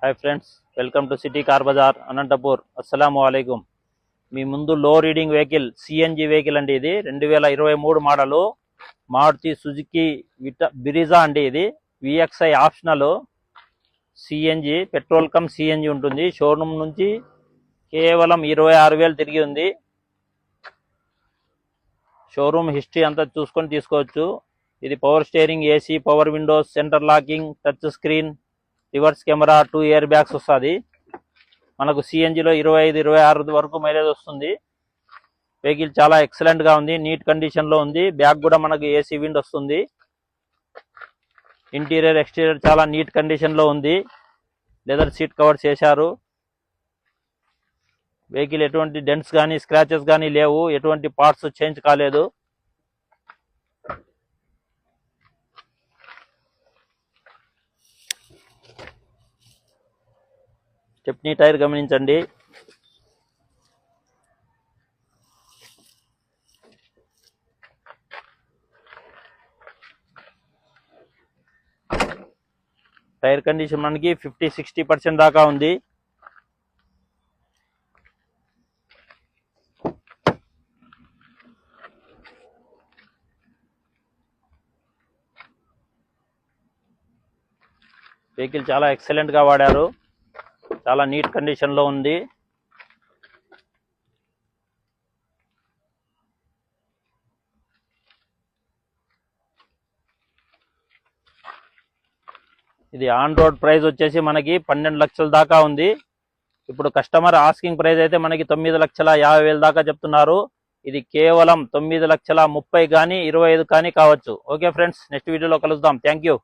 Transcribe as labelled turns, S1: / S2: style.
S1: Hi friends, welcome to city car Bazaar Anantapur. అస్సలాము అలైకుం. మీ ముందు లో రీడింగ్ వెహికల్ సిఎన్జి వెహికల్ అండి. ఇది 2023 మోడలు మారుతి సుజుకి బ్రిజా అండి. ఇది VXi optional CNG, petrol come CNG ఉంటుంది. షోరూమ్ నుంచి కేవలం 26,000 తిరిగి ఉంది. షోరూమ్ హిస్టరీ అంతా చూసుకొని తీసుకోవచ్చు. ఇది power steering, AC, power Windows, centre locking, touch screen, reverse camera, 2 air bags వస్తుంది. మనకు సిఎన్జిలో 25-26 వరకు మైలేజ్ వస్తుంది. వెహికల్ చాలా ఎక్సలెంట్ గా ఉంది, నీట్ కండిషన్ లో ఉంది. బ్యాగ్ కూడా మనకు ఏసీ విండ్ వస్తుంది. ఇంటీరియర్ ఎక్స్టీరియర్ చాలా నీట్ కండిషన్ లో ఉంది. లెదర్ సీట్ కవర్స్ చేశారు. వెహికల్ ఎటువంటి డెంట్స్ కానీ స్క్రాచెస్ కానీ లేవు. ఎటువంటి పార్ట్స్ చేంజ్ కాలేదు. స్టెప్నీ టైర్ గమనించండి. టైర్ కండిషన్ మనకి 50-60% దాకా ఉంది. వెహికల్ చాలా ఎక్సలెంట్ గా వాడారు. చాలా నీట్ కండిషన్ లో ఉంది. ఇది ఆన్ రోడ్ ప్రైస్ వచ్చేసి మనకి 12 లక్షల దాకా ఉంది. ఇప్పుడు కస్టమర్ ఆస్కింగ్ ప్రైస్ అయితే మనకి 9,50,000 దాకా చెప్తున్నారు. ఇది కేవలం 9,30,000 కానీ 25 కానీ కావచ్చు. ఓకే ఫ్రెండ్స్, నెక్స్ట్ వీడియోలో కలుద్దాం. Thank you.